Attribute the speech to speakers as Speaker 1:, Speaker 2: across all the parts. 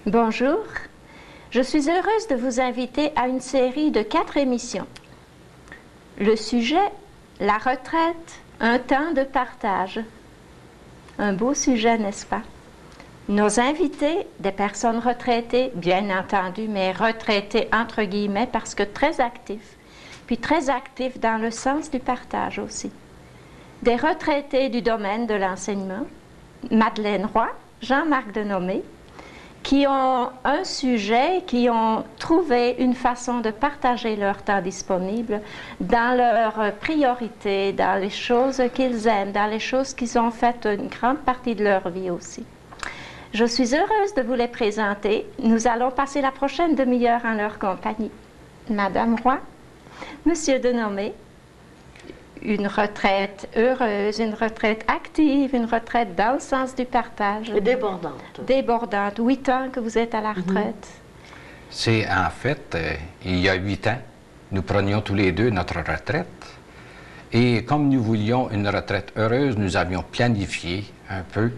Speaker 1: Bonjour, je suis heureuse de vous inviter à une série de 4 émissions. Le sujet, la retraite, un temps de partage. Un beau sujet, n'est-ce pas? Nos invités, des personnes retraitées, bien entendu, mais retraitées entre guillemets parce que très actifs, puis très actifs dans le sens du partage aussi. Des retraités du domaine de l'enseignement, Madeleine Roy, Jean-Marc Denomé, qui ont un sujet, qui ont trouvé une façon de partager leur temps disponible dans leurs priorités, dans les choses qu'ils aiment, dans les choses qu'ils ont faites une grande partie de leur vie aussi. Je suis heureuse de vous les présenter. Nous allons passer la prochaine demi-heure en leur compagnie. Madame Roy, Monsieur Denomé, une retraite heureuse, une retraite active, une retraite dans le sens du partage.
Speaker 2: Et débordante.
Speaker 1: Débordante. 8 ans que vous êtes à la retraite.
Speaker 3: C'est en fait, il y a 8 ans, nous prenions tous les deux notre retraite. Et comme nous voulions une retraite heureuse, nous avions planifié un peu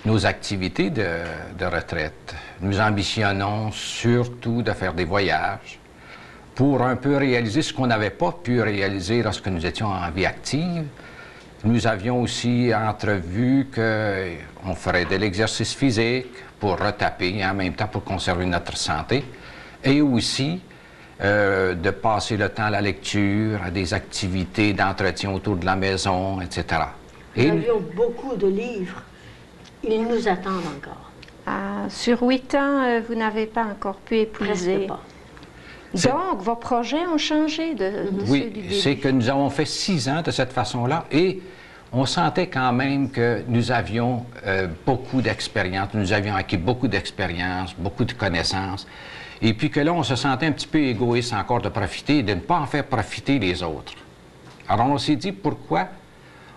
Speaker 3: nos activités de retraite. Nous ambitionnons surtout de faire des voyages, pour un peu réaliser ce qu'on n'avait pas pu réaliser lorsque nous étions en vie active. Nous avions aussi entrevu qu'on ferait de l'exercice physique pour retaper et en même temps pour conserver notre santé, et aussi de passer le temps à la lecture, à des activités d'entretien autour de la maison, etc.
Speaker 2: Nous avions beaucoup de livres. Ils nous attendent encore.
Speaker 1: Sur 8 ans, vous n'avez pas encore pu épuiser.
Speaker 2: Presque pas.
Speaker 1: Donc, vos projets ont changé de ceux du début.
Speaker 3: Oui, c'est que nous avons fait 6 ans de cette façon-là et on sentait quand même que nous avions beaucoup d'expérience, nous avions acquis beaucoup d'expérience, beaucoup de connaissances, et puis que là, on se sentait un petit peu égoïste encore de profiter et de ne pas en faire profiter les autres. Alors, on s'est dit pourquoi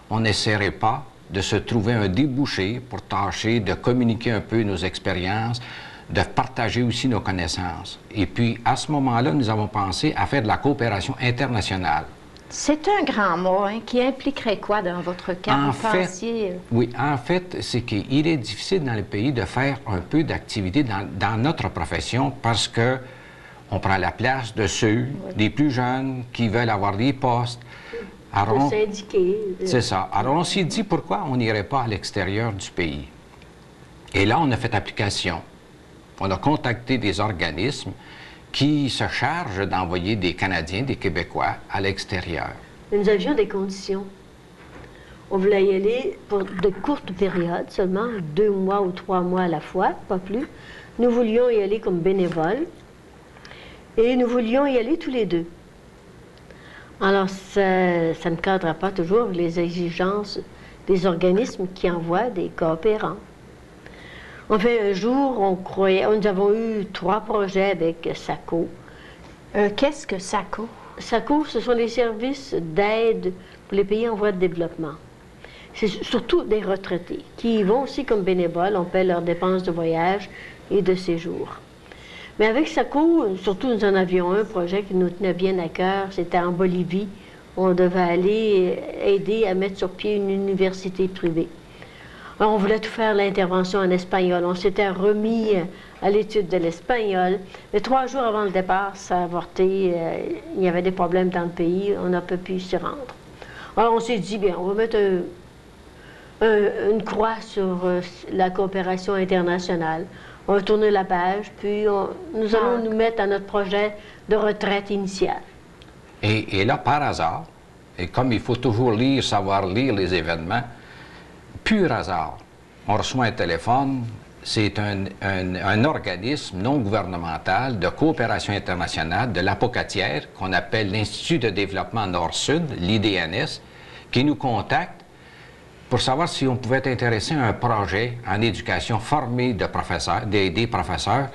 Speaker 3: on n'essaierait pas de se trouver un débouché pour tâcher de communiquer un peu nos expériences, de partager aussi nos connaissances. Et puis, à ce moment-là, nous avons pensé à faire de la coopération internationale.
Speaker 1: C'est un grand mot, hein, qui impliquerait quoi dans votre cas?
Speaker 3: Oui, en fait, c'est qu'il est difficile dans le pays de faire un peu d'activité dans notre profession parce que on prend la place de ceux, des plus jeunes, qui veulent avoir des postes.
Speaker 2: Alors, syndiquer.
Speaker 3: C'est ça. Alors, on s'est dit pourquoi on n'irait pas à l'extérieur du pays. Et là, on a fait application. On a contacté des organismes qui se chargent d'envoyer des Canadiens, des Québécois à l'extérieur.
Speaker 2: Nous avions des conditions. On voulait y aller pour de courtes périodes, seulement 2 mois ou 3 mois à la fois, pas plus. Nous voulions y aller comme bénévoles et nous voulions y aller tous les deux. Alors, ça ne cadre pas toujours les exigences des organismes qui envoient des coopérants. En fait, un jour, nous avons eu 3 projets avec SACO.
Speaker 1: Qu'est-ce que SACO?
Speaker 2: SACO, ce sont les services d'aide pour les pays en voie de développement. C'est surtout des retraités qui y vont aussi comme bénévoles. On paie leurs dépenses de voyage et de séjour. Mais avec SACO, surtout, nous en avions un projet qui nous tenait bien à cœur. C'était en Bolivie. On devait aller aider à mettre sur pied une université privée. Alors, on voulait tout faire l'intervention en espagnol. On s'était remis à l'étude de l'espagnol. Mais 3 jours avant le départ, ça a avorté. Il y avait des problèmes dans le pays. On n'a pas pu s'y rendre. Alors, on s'est dit, bien, on va mettre une croix sur la coopération internationale. On va tourner la page, puis nous allons nous mettre à notre projet de retraite initiale.
Speaker 3: Et là, par hasard, et comme il faut toujours savoir lire les événements, pur hasard, on reçoit un téléphone, c'est un organisme non gouvernemental de coopération internationale de l'Apocatière, qu'on appelle l'Institut de développement Nord-Sud, l'IDNS, qui nous contacte pour savoir si on pouvait être intéressé à un projet en éducation formé de professeurs, des professeurs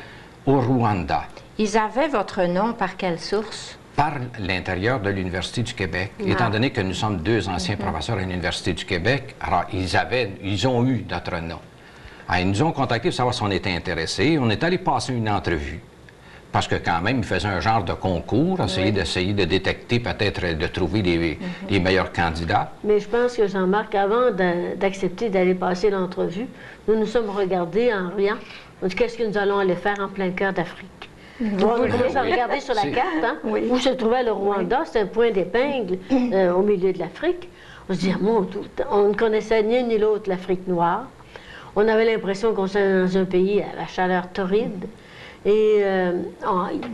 Speaker 3: au Rwanda.
Speaker 1: Ils avaient votre nom par quelle source?
Speaker 3: Par l'intérieur de l'Université du Québec. Étant donné que nous sommes 2 anciens professeurs à l'Université du Québec, alors ils ont eu notre nom. Alors, ils nous ont contactés pour savoir si on était intéressés. On est allé passer une entrevue. parce que quand même, ils faisaient un genre de concours, essayer de détecter, peut-être de trouver les meilleurs candidats.
Speaker 2: Mais je pense que Jean-Marc, avant d'accepter d'aller passer l'entrevue, nous nous sommes regardés en riant. On dit, qu'est-ce que nous allons aller faire en plein cœur d'Afrique? On a commencé à regarder sur la carte, hein, où se trouvait le Rwanda, c'était un point d'épingle au milieu de l'Afrique. On se dit, on ne connaissait ni l'un ni l'autre l'Afrique noire. On avait l'impression qu'on était dans un pays à la chaleur torride. Et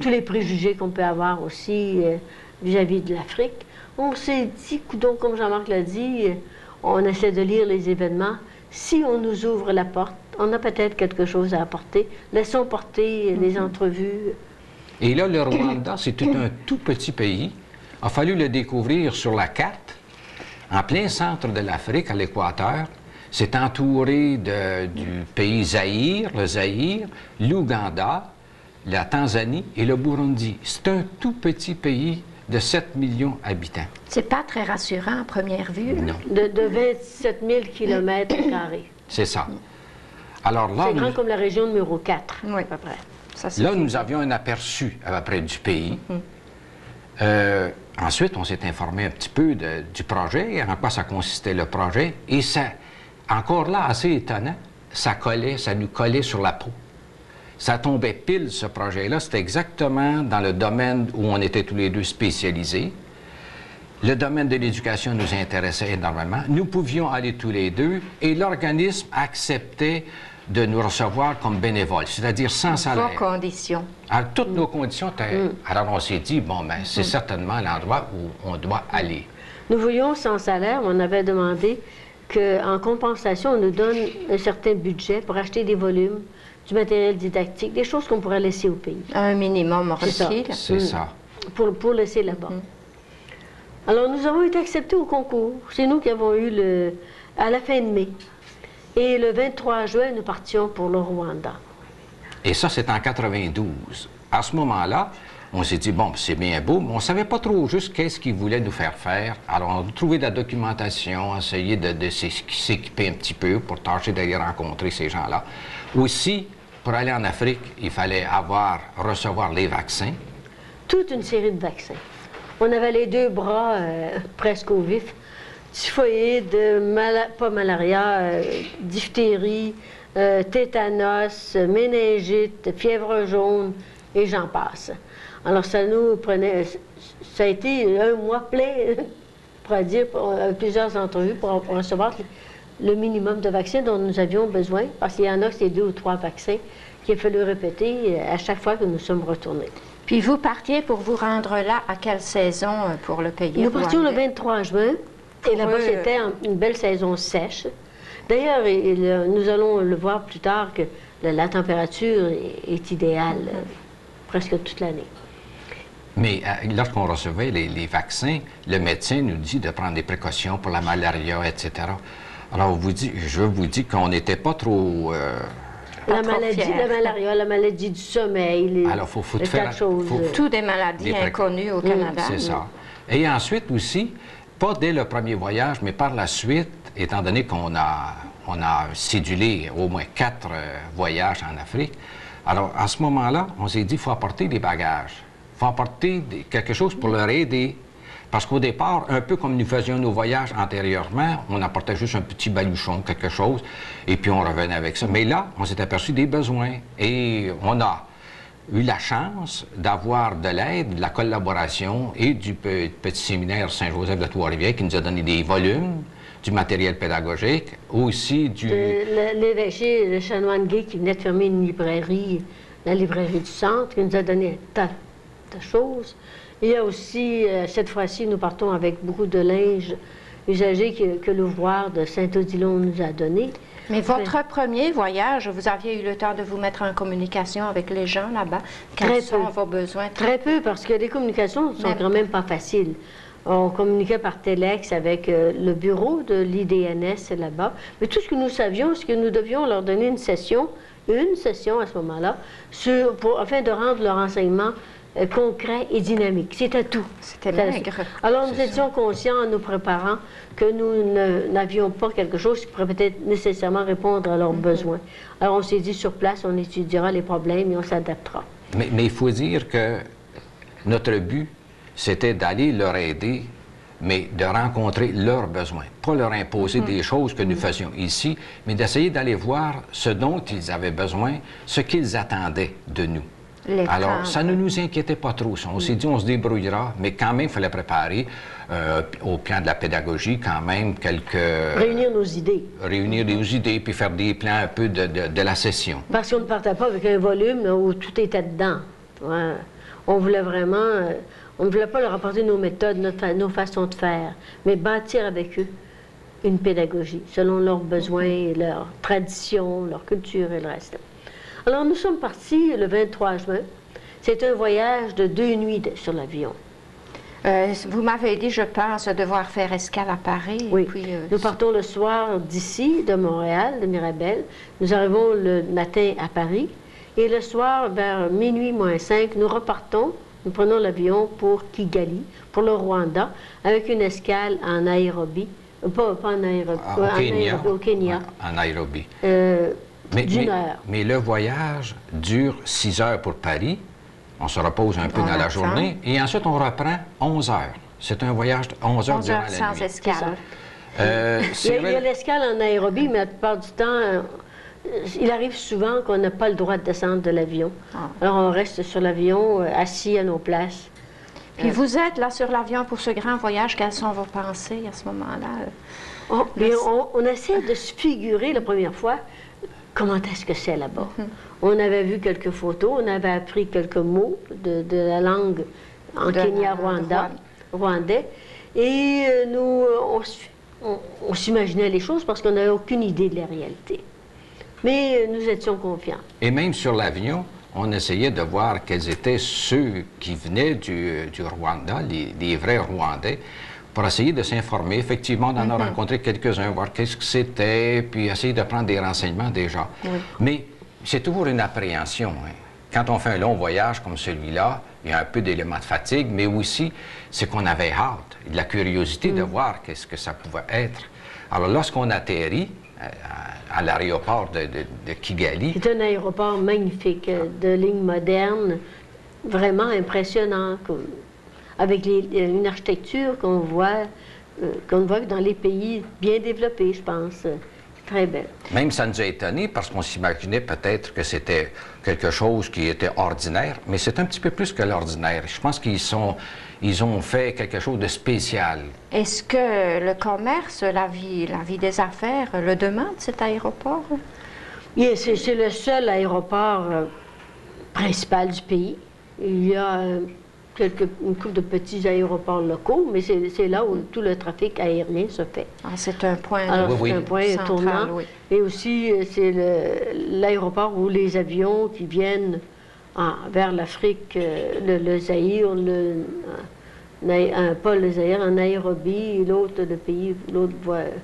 Speaker 2: tous les préjugés qu'on peut avoir aussi vis-à-vis de l'Afrique. On s'est dit, donc, comme Jean-Marc l'a dit, on essaie de lire les événements. Si on nous ouvre la porte, on a peut-être quelque chose à apporter. Laissons porter les entrevues.
Speaker 3: Et là, le Rwanda, c'est un tout petit pays. Il a fallu le découvrir sur la carte, en plein centre de l'Afrique, à l'équateur. C'est entouré du pays Zaïre, le Zaïre, l'Ouganda, la Tanzanie et le Burundi. C'est un tout petit pays de 7 millions d'habitants.
Speaker 1: C'est pas très rassurant à première vue.
Speaker 3: Non.
Speaker 2: De 27 000 kilomètres carrés.
Speaker 3: C'est ça. Alors là,
Speaker 2: c'est grand comme la région numéro 4,
Speaker 1: oui,
Speaker 2: à peu près.
Speaker 3: Là, nous avions un aperçu à peu près du pays. Ensuite, on s'est informé un petit peu du projet, en quoi ça consistait le projet. Et ça, encore là, assez étonnant, ça nous collait sur la peau. Ça tombait pile, ce projet-là. C'était exactement dans le domaine où on était tous les deux spécialisés. Le domaine de l'éducation nous intéressait énormément. Nous pouvions aller tous les deux et l'organisme acceptait de nous recevoir comme bénévoles, c'est-à-dire sans salaire.
Speaker 1: Vos conditions.
Speaker 3: Alors, toutes nos conditions étaient... Alors, on s'est dit, bon, ben, c'est certainement l'endroit où on doit aller.
Speaker 2: Nous voulions sans salaire, on avait demandé qu'en compensation, on nous donne un certain budget pour acheter des volumes, du matériel didactique, des choses qu'on pourrait laisser au pays.
Speaker 1: Un minimum requis.
Speaker 3: C'est ça.
Speaker 2: Pour laisser là-bas. Alors, nous avons été acceptés au concours. C'est nous qui avons eu à la fin de mai. Et le 23 juin, nous partions pour le Rwanda.
Speaker 3: Et ça, c'est en 92. À ce moment-là, on s'est dit, bon, c'est bien beau, mais on ne savait pas trop juste qu'est-ce qu'ils voulaient nous faire faire. Alors, on a trouvé de la documentation, essayé de s'équiper un petit peu pour tâcher d'aller rencontrer ces gens-là. Aussi, pour aller en Afrique, il fallait recevoir les vaccins. Toute
Speaker 2: une série de vaccins. On avait les deux bras presque au vif. Typhoïde, pas malaria, diphtérie, tétanos, méningite, fièvre jaune, et j'en passe. Alors, ça nous prenait... Ça a été un mois plein, pour dire, plusieurs entrevues pour recevoir le minimum de vaccins dont nous avions besoin, parce qu'il y en a, c'est 2 ou 3 vaccins qu'il a fallu répéter à chaque fois que nous sommes retournés.
Speaker 1: Puis vous partiez pour vous rendre là à quelle saison pour le pays?
Speaker 2: Nous partions le 23 juin, et là-bas, c'était une belle saison sèche. D'ailleurs, nous allons le voir plus tard que la température est idéale presque toute l'année.
Speaker 3: Mais lorsqu'on recevait les vaccins, le médecin nous dit de prendre des précautions pour la malaria, etc. Alors, je vous dis qu'on n'était pas trop...
Speaker 2: la malaria, la maladie du sommeil,
Speaker 3: alors, faut faire
Speaker 1: toutes des maladies inconnues au Canada.
Speaker 3: C'est ça. Et ensuite aussi, pas dès le premier voyage, mais par la suite, étant donné qu'on a cédulé au moins 4 voyages en Afrique, alors à ce moment-là, on s'est dit qu'il faut apporter des bagages. Il faut apporter quelque chose pour leur aider. Parce qu'au départ, un peu comme nous faisions nos voyages antérieurement, on apportait juste un petit baluchon, quelque chose, et puis on revenait avec ça. Mais là, on s'est aperçu des besoins. Et on a eu la chance d'avoir de l'aide, de la collaboration et du petit séminaire Saint-Joseph de Trois-Rivières qui nous a donné des volumes, du matériel pédagogique, aussi du...
Speaker 2: L'évêché, le chanoine Gay qui venait de fermer une librairie, la librairie du centre, qui nous a donné un tas de choses. Il y a aussi, cette fois-ci, nous partons avec beaucoup de linge usagé que l'ouvroir de Saint-Odilon nous a donné.
Speaker 1: Mais votre premier voyage, vous aviez eu le temps de vous mettre en communication avec les gens là-bas? Quels sont vos besoins?
Speaker 2: Très peu, parce que les communications ne sont quand même pas faciles. On communiquait par téléx avec le bureau de l'IDNS là-bas. Mais tout ce que nous savions, c'est que nous devions leur donner une session à ce moment-là, afin de rendre leur enseignement concret et dynamique. C'était tout.
Speaker 1: C'était maigre.
Speaker 2: Alors, nous étions conscients en nous préparant que nous n'avions pas quelque chose qui pourrait peut-être nécessairement répondre à leurs besoins. Alors, on s'est dit, sur place, on étudiera les problèmes et on s'adaptera.
Speaker 3: Mais il faut dire que notre but, c'était d'aller leur aider, mais de rencontrer leurs besoins. Pas leur imposer des choses que nous faisions ici, mais d'essayer d'aller voir ce dont ils avaient besoin, ce qu'ils attendaient de nous. Alors, ça ne nous inquiétait pas trop. On s'est dit, on se débrouillera, mais quand même, il fallait préparer, au plan de la pédagogie, quand même,
Speaker 2: Réunir nos idées.
Speaker 3: Réunir nos idées, puis faire des plans un peu de la session.
Speaker 2: Parce qu'on ne partait pas avec un volume où tout était dedans. Ouais. On voulait vraiment... on ne voulait pas leur apporter nos méthodes, nos façons de faire, mais bâtir avec eux une pédagogie, selon leurs besoins, leurs traditions, leur culture et le reste. Alors, nous sommes partis le 23 juin. C'est un voyage de 2 nuits sur l'avion.
Speaker 1: Vous m'avez dit, je pense, devoir faire escale à Paris.
Speaker 2: Oui.
Speaker 1: Et puis,
Speaker 2: nous partons le soir d'ici, de Montréal, de Mirabel. Nous arrivons le matin à Paris. Et le soir, vers minuit moins 5, nous repartons. Nous prenons l'avion pour Kigali, pour le Rwanda, avec une escale en Nairobi. Pas en Nairobi, au Kenya.
Speaker 3: En Nairobi.
Speaker 2: D'une heure.
Speaker 3: Mais le voyage dure 6 heures pour Paris. On se repose un peu dans la journée. Et ensuite, on reprend 11 heures. C'est un voyage de 11 heures
Speaker 1: 11
Speaker 3: durant
Speaker 1: heures
Speaker 3: la
Speaker 1: sans
Speaker 3: nuit.
Speaker 1: escale.
Speaker 2: Il y a l'escale en Nairobi, mais la plupart du temps, il arrive souvent qu'on n'a pas le droit de descendre de l'avion. Alors, on reste sur l'avion, assis à nos places.
Speaker 1: Puis vous êtes là sur l'avion pour ce grand voyage. Quelles sont vos pensées à ce moment-là?
Speaker 2: On essaie de se figurer la première fois comment est-ce que c'est là-bas. On avait vu quelques photos, on avait appris quelques mots de la langue en Kenya, rwandais. Et nous, on s'imaginait les choses parce qu'on n'avait aucune idée de la réalité. Mais nous étions confiants.
Speaker 3: Et même sur l'avion, on essayait de voir quels étaient ceux qui venaient du Rwanda, les vrais Rwandais, pour essayer de s'informer. Effectivement, on en a rencontré quelques-uns, voir qu'est-ce que c'était, puis essayer de prendre des renseignements déjà. Oui. Mais c'est toujours une appréhension. Hein. Quand on fait un long voyage comme celui-là, il y a un peu d'éléments de fatigue, mais aussi, c'est qu'on avait hâte, de la curiosité de voir qu'est-ce que ça pouvait être. Alors, lorsqu'on atterrit à l'aéroport de Kigali...
Speaker 2: C'est un aéroport magnifique, de ligne moderne, vraiment impressionnant, avec une architecture qu'on voit dans les pays bien développés, je pense. Très belle.
Speaker 3: Même ça nous a étonnés parce qu'on s'imaginait peut-être que c'était quelque chose qui était ordinaire, mais c'est un petit peu plus que l'ordinaire. Je pense qu'ils ont fait quelque chose de spécial.
Speaker 1: Est-ce que le commerce, la vie des affaires le demande, cet aéroport?
Speaker 2: Oui, c'est le seul aéroport principal du pays. Il y a une couple de petits aéroports locaux, mais c'est là où tout le trafic aérien se fait.
Speaker 1: C'est un point,
Speaker 2: c'est un point
Speaker 1: central,
Speaker 2: tournant. Oui. Et aussi, c'est l'aéroport où les avions qui viennent vers l'Afrique, le Zaïre, pas le Zaïre, en Nairobi, l'autre,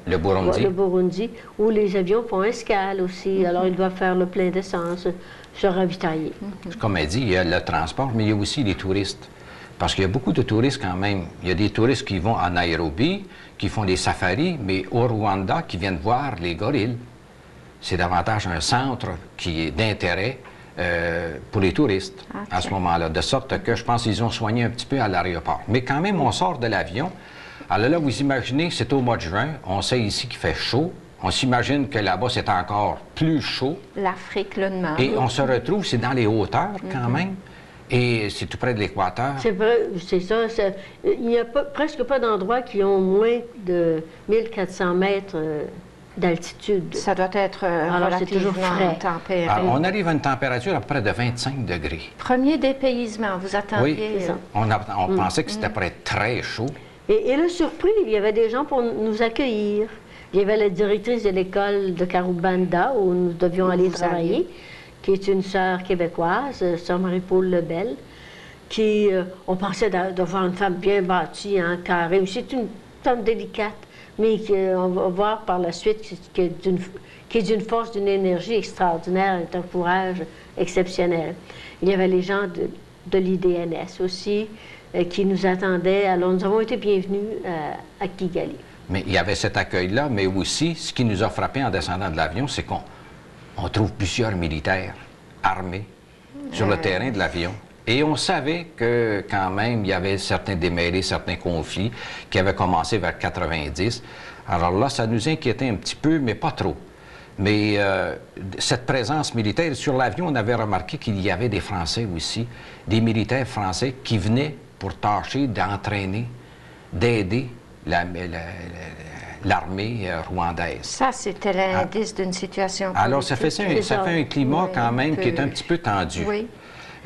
Speaker 2: le Burundi, où les avions font escale aussi. Alors, ils doivent faire le plein d'essence, se ravitailler.
Speaker 3: Comme elle dit, il y a le transport, mais il y a aussi les touristes. Parce qu'il y a beaucoup de touristes quand même. Il y a des touristes qui vont à Nairobi, qui font des safaris, mais au Rwanda, qui viennent voir les gorilles. C'est davantage un centre qui est d'intérêt pour les touristes à ce moment-là. De sorte que je pense qu'ils ont soigné un petit peu à l'aéroport. Mais quand même, on sort de l'avion. Alors là, vous imaginez, c'est au mois de juin. On sait ici qu'il fait chaud. On s'imagine que là-bas, c'est encore plus chaud.
Speaker 1: L'Afrique le demande.
Speaker 3: Et on se retrouve, c'est dans les hauteurs quand même. Et c'est tout près de l'équateur.
Speaker 2: C'est vrai, c'est ça. Il n'y a presque pas d'endroits qui ont moins de 1400 mètres d'altitude.
Speaker 1: Ça doit être relativement tempéré.
Speaker 3: Alors, on arrive à une température à peu près de 25 degrés.
Speaker 1: Premier dépaysement, vous attendiez...
Speaker 3: Oui, on pensait que c'était près très chaud.
Speaker 2: Et le surpris, il y avait des gens pour nous accueillir. Il y avait la directrice de l'école de Karubanda, où nous devions aller travailler, qui est une sœur québécoise, sœur Marie-Paul Lebel, qui, on pensait de voir une femme bien bâtie, en carré. C'est une femme délicate, mais on va voir par la suite qui est d'une force, d'une énergie extraordinaire, et d'un courage exceptionnel. Il y avait les gens de l'IDNS aussi, qui nous attendaient. Alors, nous avons été bienvenus à Kigali.
Speaker 3: Mais il y avait cet accueil-là, mais aussi, ce qui nous a frappé en descendant de l'avion, c'est qu'on trouve plusieurs militaires armés sur le terrain de l'avion. Et on savait que, quand même, il y avait certains démêlés, certains conflits qui avaient commencé vers 90. Alors là, ça nous inquiétait un petit peu, mais pas trop. Mais cette présence militaire, sur l'avion, on avait remarqué qu'il y avait des Français aussi, des militaires français qui venaient pour tâcher d'entraîner, d'aider l'armée rwandaise.
Speaker 1: Ça, c'était l'indice d'une situation politique.
Speaker 3: Alors, ça fait un climat quand même qui est un petit peu tendu.
Speaker 1: Oui.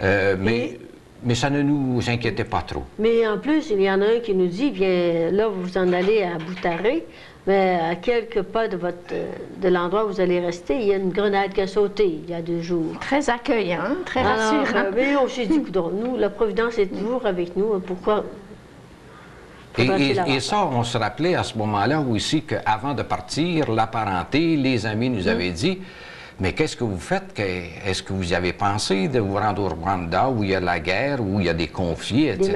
Speaker 3: Mais ça ne nous inquiétait pas trop.
Speaker 2: Mais en plus, il y en a un qui nous dit, bien, là, vous en allez à Boutaré, mais à quelques pas de l'endroit où vous allez rester, il y a une grenade qui a sauté il y a 2 jours.
Speaker 1: Très accueillant, très rassurant.
Speaker 2: Mais on s'est dit, nous, la Providence est toujours avec nous, pourquoi...
Speaker 3: Et ça, on se rappelait à ce moment-là aussi qu'avant de partir, la parenté, les amis nous avaient dit, mais qu'est-ce que vous faites? Est-ce que vous y avez pensé de vous rendre au Rwanda où il y a la guerre, où il y a des conflits, etc.,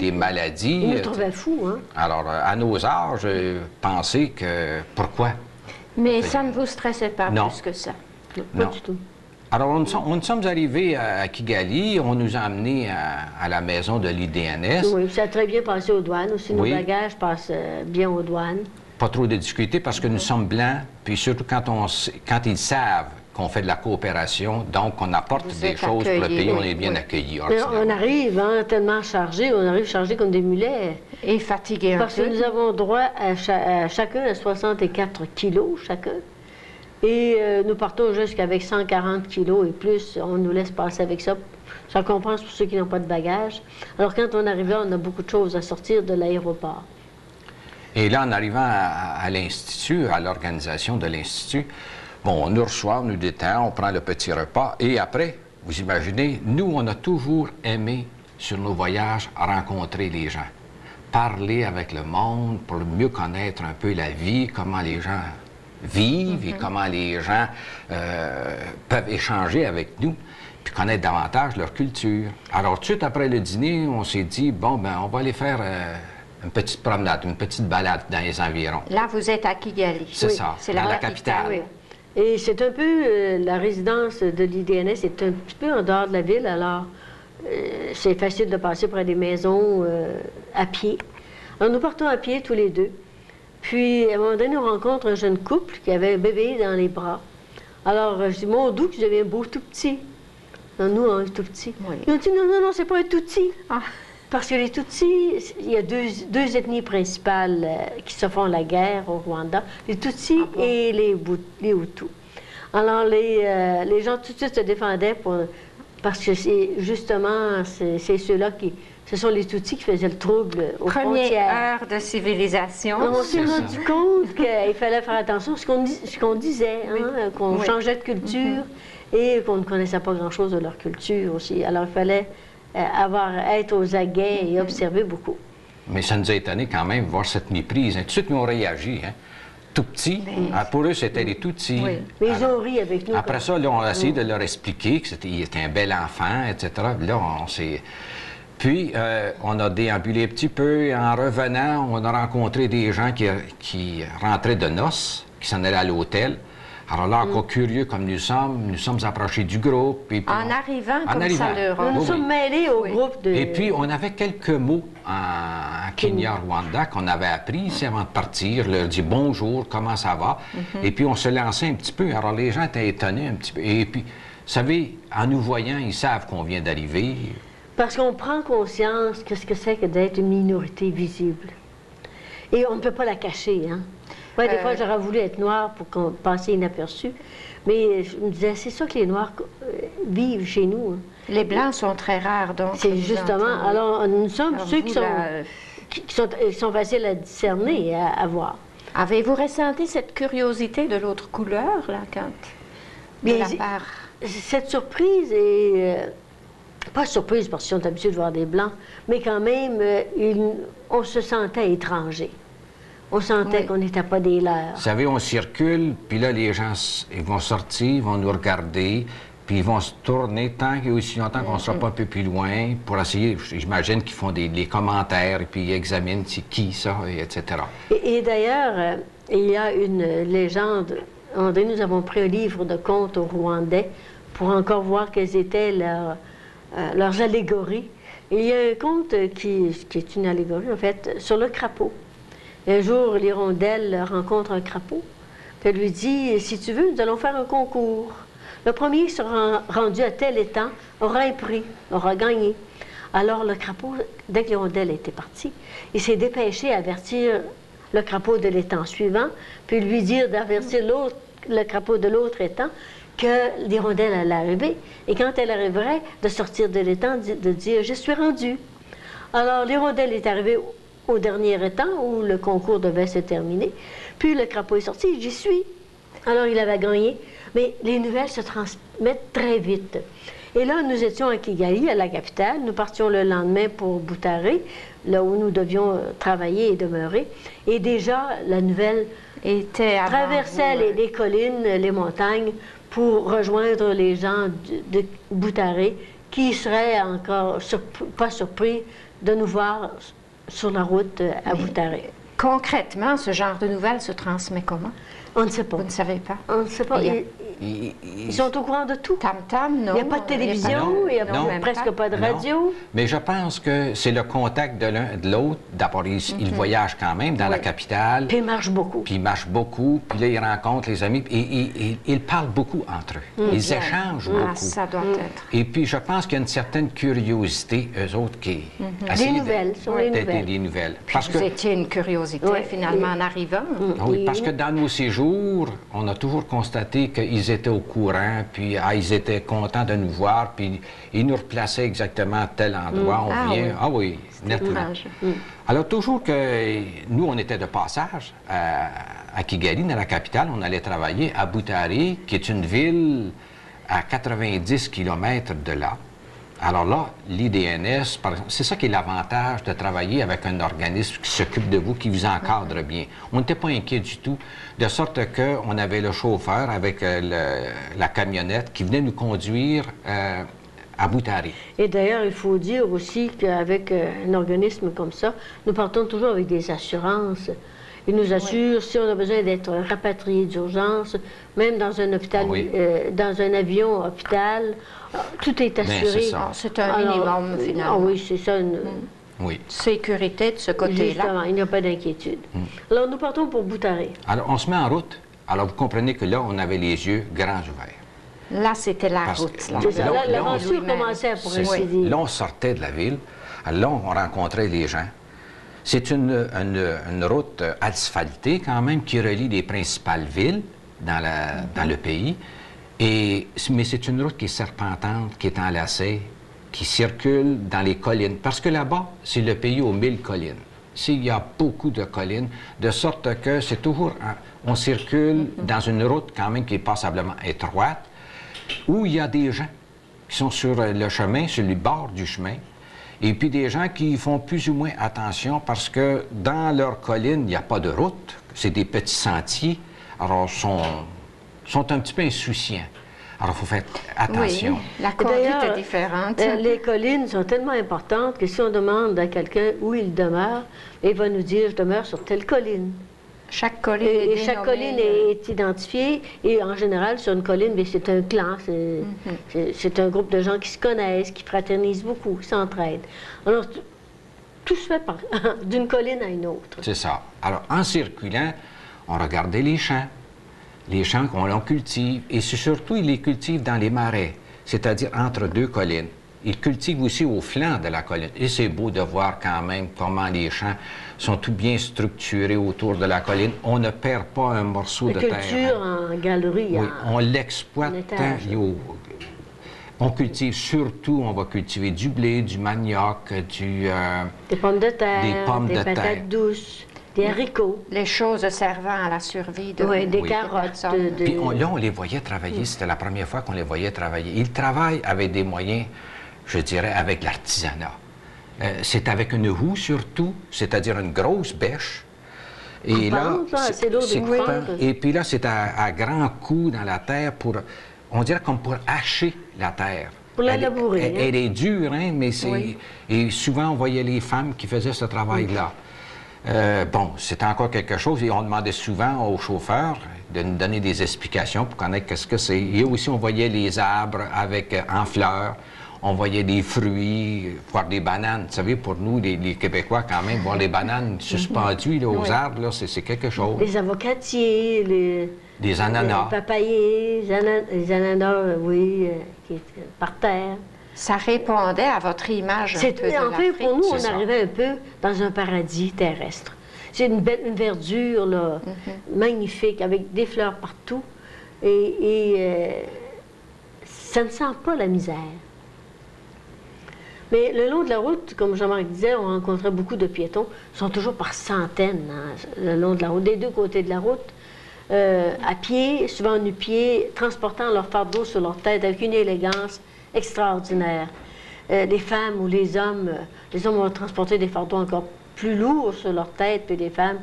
Speaker 3: des maladies?
Speaker 2: Ils nous trouvaient fous, hein?
Speaker 3: Alors, à nos âges, pensez que... Pourquoi?
Speaker 1: Mais ça ne vous stressait pas plus que ça?
Speaker 2: Non, pas du tout.
Speaker 3: Alors, nous sommes arrivés à Kigali, on nous a amenés à la maison de l'IDNS.
Speaker 2: Oui, ça a très bien passé aux douanes aussi, nos bagages passent bien aux douanes.
Speaker 3: Pas trop de difficultés parce que nous sommes blancs, puis surtout quand ils savent qu'on fait de la coopération, donc on apporte des choses pour le pays, on est bien accueillis.
Speaker 2: On arrive tellement chargés, on arrive chargés comme des mulets.
Speaker 1: Et fatigués un peu.
Speaker 2: Parce que nous avons droit à chacun à 64 kilos chacun. Et nous partons jusqu'avec 140 kilos et plus, on nous laisse passer avec ça. Ça compense pour ceux qui n'ont pas de bagages. Alors quand on arrive là, on a beaucoup de choses à sortir de l'aéroport.
Speaker 3: Et là, en arrivant à l'Institut, à l'organisation de l'Institut, bon, on nous reçoit, on nous détend, on prend le petit repas. Et après, vous imaginez, nous, on a toujours aimé, sur nos voyages, rencontrer les gens. Parler avec le monde pour mieux connaître un peu la vie, comment les gens vivent et comment les gens peuvent échanger avec nous, puis connaître davantage leur culture. Alors, tout de suite après le dîner, on s'est dit, bon, ben, on va aller faire... une petite promenade, une petite balade dans les environs.
Speaker 1: Là, vous êtes à Kigali.
Speaker 3: C'est ça, c'est dans la capitale.
Speaker 2: Oui. Et c'est un peu, la résidence de l'IDNS est un petit peu en dehors de la ville, alors c'est facile de passer près des maisons à pied. Alors, nous partons à pied tous les deux. Puis, à un moment donné, on rencontre un jeune couple qui avait un bébé dans les bras. Alors, je dis, mon doux, tu deviens beau tout petit. Alors, nous, on est tout petit.
Speaker 1: Oui.
Speaker 2: Ils ont dit, non, c'est pas un tout petit.
Speaker 1: Ah.
Speaker 2: Parce que les Tutsis, il y a deux ethnies principales qui se font la guerre au Rwanda, les Tutsis et les Hutus. Alors, les gens tout de suite se défendaient parce que c'est justement, c'est ceux-là qui... Ce sont les Tutsis qui faisaient le trouble aux frontières.
Speaker 1: Première heure de civilisation.
Speaker 2: On s'est rendu compte qu'il fallait faire attention à ce qu'on disait, hein, qu'on changeait de culture et qu'on ne connaissait pas grand-chose de leur culture aussi. Alors, il fallait... être aux aguets et observer beaucoup.
Speaker 3: Mais ça nous a étonné quand même de voir cette méprise. Tout de suite, nous on réagi. Hein. Tout petits. Pour eux, c'était les tout petits.
Speaker 2: Oui. Mais ils ont ri avec nous.
Speaker 3: Après ça, là, on a essayé de leur expliquer qu'il était un bel enfant, etc. Là, on s'est... Puis, on a déambulé un petit peu. Et en revenant, on a rencontré des gens qui rentraient de noces, qui s'en allaient à l'hôtel. Alors là, encore curieux comme nous sommes approchés du groupe. Et puis
Speaker 1: en arrivant, ça leur...
Speaker 2: Nous nous sommes mêlés au groupe de...
Speaker 3: Et puis, on avait quelques mots en Kenya-Rwanda qu'on avait appris ici avant de partir. Leur dit bonjour, comment ça va? Et puis, on se lançait un petit peu. Alors, les gens étaient étonnés un petit peu. Et puis, vous savez, en nous voyant, ils savent qu'on vient d'arriver.
Speaker 2: Parce qu'on prend conscience de ce que c'est que d'être une minorité visible. Et on ne peut pas la cacher, hein? Oui, des fois, j'aurais voulu être noire pour passer inaperçu. Mais je me disais, c'est ça que les Noirs vivent chez nous. Hein.
Speaker 1: Les Blancs sont très rares, donc.
Speaker 2: C'est justement... Alors, nous sommes ceux qui sont faciles à discerner, à voir.
Speaker 1: Avez-vous ressenti cette curiosité de l'autre couleur, là, quand... de la part...
Speaker 2: Cette surprise est... pas surprise parce qu'ils sont habitués de voir des Blancs, mais quand même, on se sentait étranger. On sentait qu'on n'était pas des leurs. Vous
Speaker 3: savez, on circule, puis là, les gens ils vont sortir, ils vont nous regarder, puis ils vont se tourner tant et aussi longtemps qu'on ne sera pas un peu plus loin pour essayer, j'imagine qu'ils font des commentaires, et puis ils examinent c'est qui ça, etc.
Speaker 2: Et d'ailleurs, il y a une légende. Nous avons pris un livre de contes rwandais pour encore voir quelles étaient leurs allégories. Et il y a un conte qui est une allégorie, en fait, sur le crapaud. Et un jour, l'hirondelle rencontre un crapaud, puis elle lui dit, « Si tu veux, nous allons faire un concours. Le premier qui sera rendu à tel étang aura un prix, aura gagné. » Alors le crapaud, dès que l'hirondelle était partie, il s'est dépêché à avertir le crapaud de l'étang suivant, puis lui dire d'avertir le crapaud de l'autre étang que l'hirondelle allait arriver. Et quand elle arriverait, de sortir de l'étang, de dire « Je suis rendu ». Alors l'hirondelle est arrivée au dernier étang où le concours devait se terminer. Puis le crapaud est sorti, « J'y suis ». Alors il avait gagné. Mais les nouvelles se transmettent très vite. Et là, nous étions à Kigali, à la capitale. Nous partions le lendemain pour Butare, là où nous devions travailler et demeurer. Et déjà, la nouvelle traversait les collines, les montagnes, pour rejoindre les gens de Butare, qui seraient encore pas surpris de nous voir sur la route à Butare.
Speaker 1: Concrètement, ce genre de nouvelles se transmet comment?
Speaker 2: On ne sait pas.
Speaker 1: Vous ne savez pas?
Speaker 2: On ne sait pas. Ils sont au courant de tout.
Speaker 1: Tam-tam, non.
Speaker 2: Il n'y a pas de télévision, il n'y a presque pas de radio.
Speaker 3: Non. Mais je pense que c'est le contact de l'un et de l'autre. D'abord, ils voyagent quand même dans la capitale.
Speaker 2: Puis ils marchent beaucoup.
Speaker 3: Puis ils marchent beaucoup. Puis là, ils rencontrent les amis. Et ils parlent beaucoup entre eux. Ils échangent beaucoup.
Speaker 1: Ça doit être.
Speaker 3: Et puis, je pense qu'il y a une certaine curiosité, eux autres, qui...
Speaker 2: Les nouvelles, sur les nouvelles.
Speaker 3: Les nouvelles.
Speaker 1: Parce que vous étiez une curiosité, finalement, en arrivant.
Speaker 3: Oui, parce que dans nos séjours, on a toujours constaté qu'ils étaient au courant, puis ils étaient contents de nous voir, puis ils nous replaçaient exactement à tel endroit. On vient. Ah oui, nettement. Alors, toujours que nous, on était de passage à Kigali, dans la capitale, on allait travailler à Butare, qui est une ville à 90 km de là. Alors là, l'IDNS, c'est ça qui est l'avantage de travailler avec un organisme qui s'occupe de vous, qui vous encadre bien. On n'était pas inquiets du tout, de sorte qu'on avait le chauffeur avec la camionnette qui venait nous conduire à Butare.
Speaker 2: Et d'ailleurs, il faut dire aussi qu'avec un organisme comme ça, nous partons toujours avec des assurances. Ils nous assurent si on a besoin d'être rapatrié d'urgence, même dans un hôpital, dans un avion hôpital, tout est assuré.
Speaker 1: C'est un minimum, finalement.
Speaker 2: Ah oui, c'est ça.
Speaker 1: Sécurité de ce côté-là.
Speaker 2: Justement, il n'y a pas d'inquiétude. Alors, nous partons pour Butare.
Speaker 3: Alors, on se met en route. Alors, vous comprenez que là, on avait les yeux grands ouverts.
Speaker 1: Là, c'était la route.
Speaker 2: L'aventure commençait, pour ainsi dire.
Speaker 3: Là, on sortait de la ville. Alors là, on rencontrait les gens. C'est une route asphaltée, quand même, qui relie les principales villes dans le pays. Mais c'est une route qui est serpentante, qui est enlacée, qui circule dans les collines. Parce que là-bas, c'est le pays aux 1000 collines. Il y a beaucoup de collines, de sorte que c'est toujours... on circule dans une route, quand même, qui est passablement étroite, où il y a des gens qui sont sur le chemin, sur le bord du chemin, et puis des gens qui font plus ou moins attention parce que dans leur colline, il n'y a pas de route, c'est des petits sentiers, alors sont un petit peu insouciants. Alors, il faut faire attention.
Speaker 1: Oui, la conduite est différente.
Speaker 2: Les collines sont tellement importantes que si on demande à quelqu'un où il demeure, il va nous dire « je demeure sur telle colline ».
Speaker 1: Chaque colline
Speaker 2: chaque colline est identifiée et en général, sur une colline, c'est un clan, c'est un groupe de gens qui se connaissent, qui fraternisent beaucoup, qui s'entraident. Alors, tout se fait d'une colline à une autre.
Speaker 3: C'est ça. Alors, en circulant, on regardait les champs qu'on cultive, et surtout, ils les cultivent dans les marais, c'est-à-dire entre deux collines. Ils cultivent aussi au flanc de la colline. Et c'est beau de voir quand même comment les champs sont tout bien structurés autour de la colline. On ne perd pas un morceau de terre.
Speaker 2: La culture en galerie.
Speaker 3: Oui, on l'exploite. On cultive surtout, on va cultiver du blé, du manioc,
Speaker 2: des pommes de terre, des patates douces. Des haricots.
Speaker 1: Les choses servant à la survie de...
Speaker 2: Oui, des carottes.
Speaker 3: Puis là, on les voyait travailler. C'était la première fois qu'on les voyait travailler. Ils travaillent avec des moyens, je dirais, avec l'artisanat. C'est avec une houe surtout, c'est-à-dire une grosse bêche. Et
Speaker 2: c'est l'eau de coupante.
Speaker 3: Et puis là, c'est à grands coups dans la terre pour... On dirait comme pour hacher la terre.
Speaker 2: Pour la labourer.
Speaker 3: Elle est dure, hein, mais c'est... Oui. Et souvent, on voyait les femmes qui faisaient ce travail-là. Bon, c'était encore quelque chose et on demandait souvent aux chauffeurs de nous donner des explications pour connaître qu'est-ce que c'est. Et aussi, on voyait les arbres avec, en fleurs, on voyait des fruits, voir des bananes. Vous savez, pour nous, les Québécois, quand même, voir les bananes suspendues là, aux arbres, là, c'est quelque chose.
Speaker 2: Les avocatiers,
Speaker 3: des ananas.
Speaker 2: Les papayers, les ananas, oui, qui étaient par terre.
Speaker 1: Ça répondait à votre image un peu de
Speaker 2: En fait, pour nous, on
Speaker 3: C'est ça.
Speaker 2: arrivait un peu dans un paradis terrestre. C'est une verdure là, magnifique, avec des fleurs partout. Et ça ne sent pas la misère. Mais le long de la route, comme Jean-Marc disait, on rencontrait beaucoup de piétons. Ils sont toujours par centaines le long de la route, des deux côtés de la route. À pied, souvent nu-pieds, transportant leur fardeau sur leur tête avec une élégance extraordinaire. Les femmes ou les hommes vont transporter des fardeaux encore plus lourds sur leur tête que les femmes,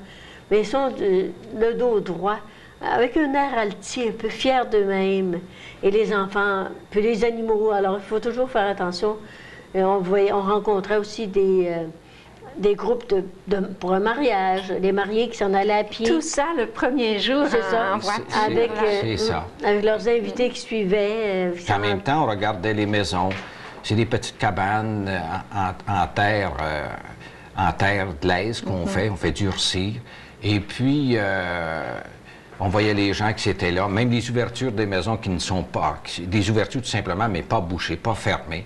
Speaker 2: mais ils sont le dos droit, avec un air altier, un peu fiers d'eux-mêmes. Et les enfants, puis les animaux, alors il faut toujours faire attention. On rencontrait aussi des groupes pour un mariage, des mariés qui s'en allaient à pied.
Speaker 1: Tout ça le premier jour
Speaker 2: C'est ça.
Speaker 1: en voiture.
Speaker 3: C'est ça.
Speaker 2: Avec leurs invités qui suivaient.
Speaker 3: Puis en même temps, on regardait les maisons. C'est des petites cabanes en terre glaise qu'on fait, on fait durcir. Et puis, on voyait les gens qui étaient là, même les ouvertures des maisons qui ne sont pas, des ouvertures tout simplement, mais pas bouchées, pas fermées.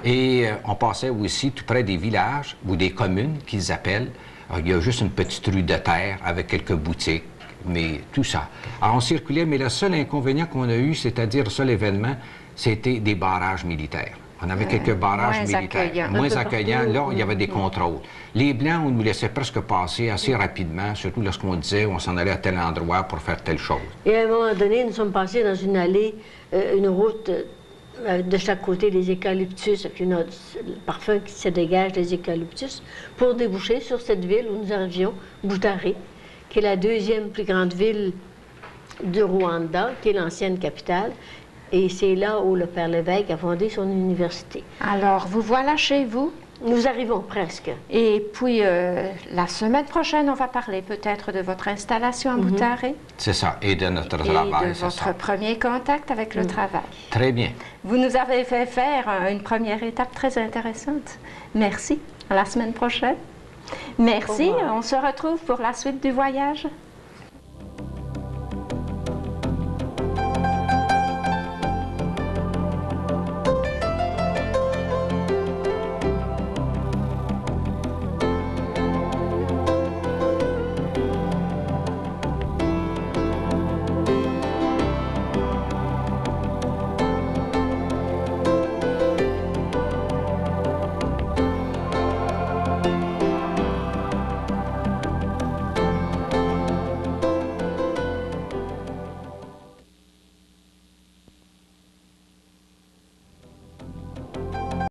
Speaker 3: Et on passait aussi tout près des villages ou des communes qu'ils appellent. Alors, il y a juste une petite rue de terre avec quelques boutiques, mais tout ça. Alors, on circulait, mais le seul inconvénient qu'on a eu, c'est-à-dire le seul événement, c'était des barrages militaires. On avait quelques barrages militaires, moins accueillants. Là, il y avait des contrôles. Les Blancs, on nous laissait presque passer assez rapidement, surtout lorsqu'on disait on s'en allait à tel endroit pour faire telle chose.
Speaker 2: Et à un moment donné, nous sommes passés dans une allée, une route de chaque côté des eucalyptus, avec le parfum qui se dégage des eucalyptus, pour déboucher sur cette ville où nous arrivions, Butare, qui est la deuxième plus grande ville du Rwanda, qui est l'ancienne capitale. Et c'est là où le Père Lévesque a fondé son université.
Speaker 1: Alors, vous voilà chez vous.
Speaker 2: Nous arrivons presque.
Speaker 1: Et puis, la semaine prochaine, on va parler peut-être de votre installation à Butare.
Speaker 3: C'est ça, et de notre
Speaker 1: Et
Speaker 3: travail,
Speaker 1: de
Speaker 3: c'est
Speaker 1: votre
Speaker 3: ça.
Speaker 1: premier contact avec le travail.
Speaker 3: Très bien.
Speaker 1: Vous nous avez fait faire une première étape très intéressante. Merci. À la semaine prochaine. Merci.
Speaker 2: Au revoir.
Speaker 1: On se retrouve pour la suite du voyage.